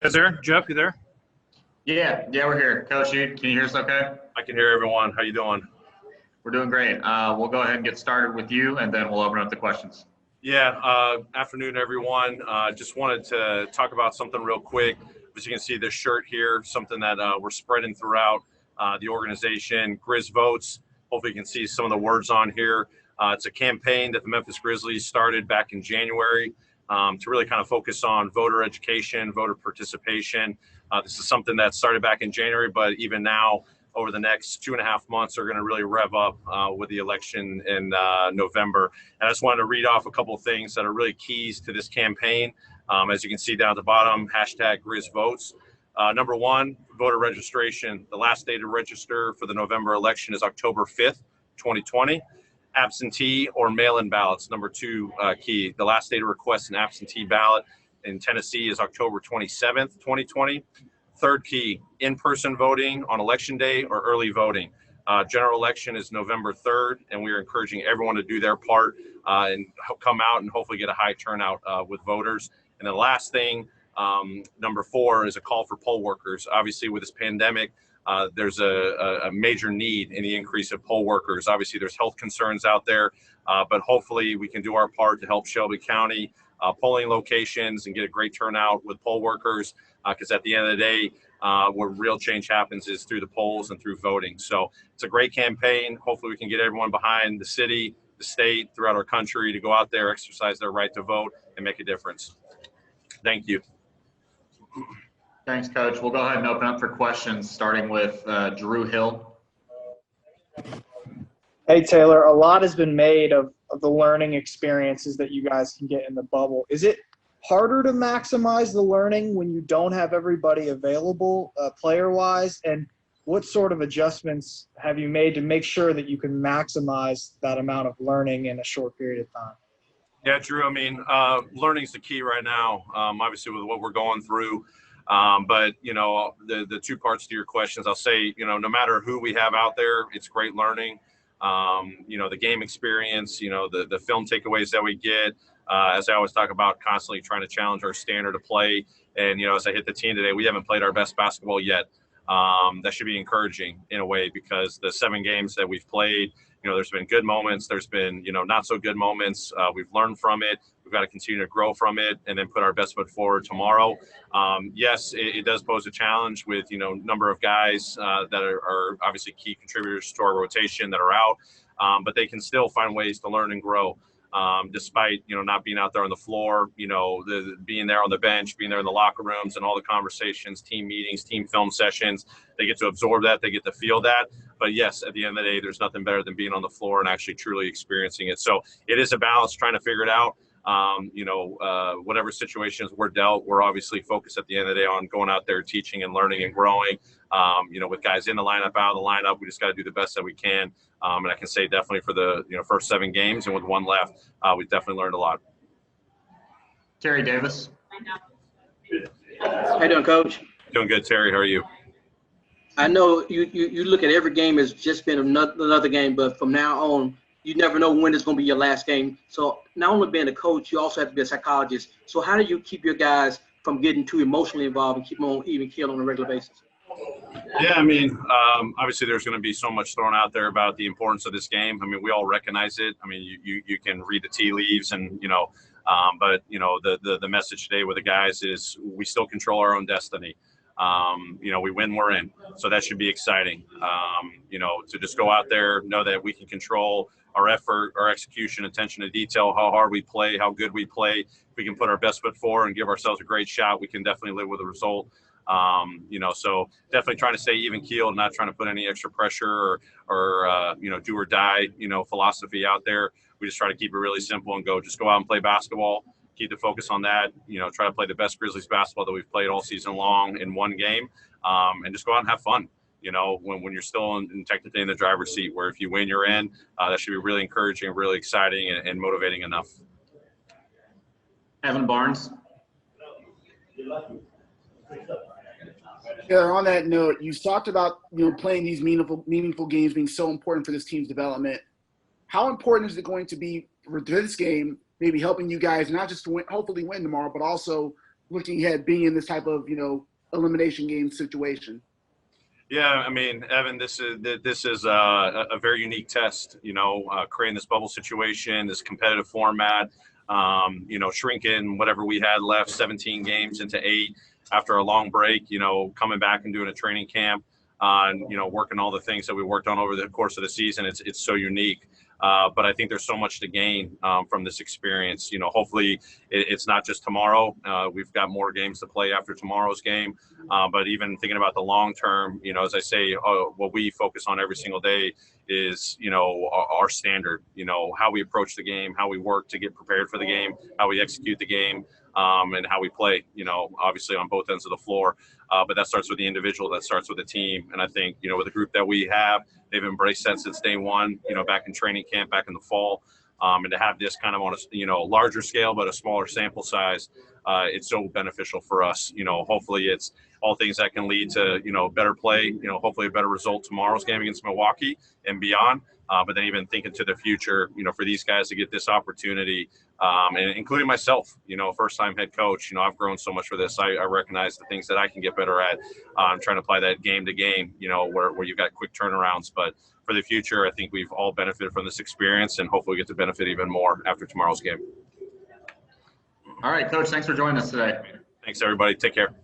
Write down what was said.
Is there? Jeff, you there? Yeah, we're here. Coach, can you hear us okay? I can hear everyone. How you doing? We're doing great. We'll go ahead and get started with you, and then we'll open up the questions. Yeah, afternoon, everyone. Just wanted to talk about something real quick. As you can see, this shirt here, something that we're spreading throughout the organization, Grizz Votes. Hopefully you can see some of the words on here. It's a campaign that the Memphis Grizzlies started back in January to really kind of focus on voter education, voter participation. This is something that started back in January, but even now, over the next 2.5 months, are going to really rev up with the election in November. And I just wanted to read off a couple of things that are really keys to this campaign. As you can see down at the bottom, hashtag Grizz Votes. Number one, voter registration. The last day to register for the November election is October 5th, 2020. Absentee or mail-in ballots. Number two key. The last day to request an absentee ballot in Tennessee is October 27th, 2020. Third key, in-person voting on election day or early voting. General election is November 3rd, and we are encouraging everyone to do their part and come out and hopefully get a high turnout with voters. And the last thing, number 4, is a call for poll workers. Obviously, with this pandemic, there's a major need in the increase of poll workers. Obviously, there's health concerns out there, but hopefully we can do our part to help Shelby County polling locations and get a great turnout with poll workers, because at the end of the day, where real change happens is through the polls and through voting. So it's a great campaign. Hopefully we can get everyone behind the city, the state, throughout our country to go out there, exercise their right to vote, and make a difference. Thank you. Thanks, Coach. We'll go ahead and open up for questions, starting with Drew Hill. Hey, Taylor, a lot has been made of the learning experiences that you guys can get in the bubble. Is it harder to maximize the learning when you don't have everybody available player-wise? And what sort of adjustments have you made to make sure that you can maximize that amount of learning in a short period of time? Yeah, Drew, I mean, learning's the key right now, obviously with what we're going through. But, you know, the two parts to your questions, I'll say, you know, no matter who we have out there, it's great learning. You know, the game experience, you know, the film takeaways that we get, as I always talk about, constantly trying to challenge our standard of play. And, you know, as I hit the team today, we haven't played our best basketball yet. That should be encouraging in a way, because the 7 games that we've played, you know, there's been good moments. There's been, you know, not so good moments. We've learned from it. We've got to continue to grow from it and then put our best foot forward tomorrow. Yes, it does pose a challenge with, you know, number of guys that are obviously key contributors to our rotation that are out, but they can still find ways to learn and grow. Despite, you know, not being out there on the floor, you know, being there on the bench, being there in the locker rooms and all the conversations, team meetings, team film sessions, they get to absorb that, they get to feel that. But yes, at the end of the day, there's nothing better than being on the floor and actually truly experiencing it. So it is a balance, trying to figure it out. You know, whatever situations we're dealt, we're obviously focused at the end of the day on going out there, teaching and learning and growing. You know, with guys in the lineup, out of the lineup, we just got to do the best that we can. And I can say definitely for the, you know, first 7 games and with 1 left, we've definitely learned a lot. Terry Davis. How you doing, Coach? Doing good, Terry. How are you? I know you look at every game as just been another game, but from now on, you never know when it's going to be your last game. So not only being a coach, you also have to be a psychologist. So how do you keep your guys from getting too emotionally involved and keep them on even keel on a regular basis? Yeah, I mean, obviously there's going to be so much thrown out there about the importance of this game. I mean, we all recognize it. I mean, you can read the tea leaves and, you know, but, you know, the message today with the guys is we still control our own destiny. You know, we win, we're in. So that should be exciting. You know, to just go out there, know that we can control our effort, our execution, attention to detail, how hard we play, how good we play. If we can put our best foot forward and give ourselves a great shot, we can definitely live with the result. You know, so definitely trying to stay even keeled, not trying to put any extra pressure or you know, do or die, you know, philosophy out there. We just try to keep it really simple and just go out and play basketball, keep the focus on that, you know, try to play the best Grizzlies basketball that we've played all season long in 1 game, and just go out and have fun. You know, when you're still technically in the driver's seat, where if you win, you're in, that should be really encouraging, really exciting and motivating enough. Evan Barnes. Yeah, on that note, you talked about, you know, playing these meaningful games being so important for this team's development. How important is it going to be for this game, maybe helping you guys not just to win, hopefully win tomorrow, but also looking ahead, being in this type of, elimination game situation? Yeah, I mean, Evan, this is a very unique test. Creating this bubble situation, this competitive format. Shrinking whatever we had left, 17 games into 8 after a long break. Coming back and doing a training camp, working all the things that we worked on over the course of the season. It's so unique. But I think there's so much to gain from this experience. Hopefully it's not just tomorrow. We've got more games to play after tomorrow's game. But even thinking about the long term, as I say, what we focus on every single day is, our standard, how we approach the game, how we work to get prepared for the game, how we execute the game, and how we play, obviously on both ends of the floor. But that starts with the individual, that starts with the team. And I think, with the group that we have, they've embraced that since day one, back in training camp, back in the fall. And to have this kind of on a, larger scale, but a smaller sample size, it's so beneficial for us. Hopefully it's all things that can lead to, better play, hopefully a better result tomorrow's game against Milwaukee and beyond. But then even thinking to the future, for these guys to get this opportunity, and including myself, first-time head coach, I've grown so much for this. I recognize the things that I can get better at. I'm trying to apply that game to game, where you've got quick turnarounds. But for the future, I think we've all benefited from this experience, and hopefully get to benefit even more after tomorrow's game. All right, Coach, thanks for joining us today. Thanks, everybody. Take care.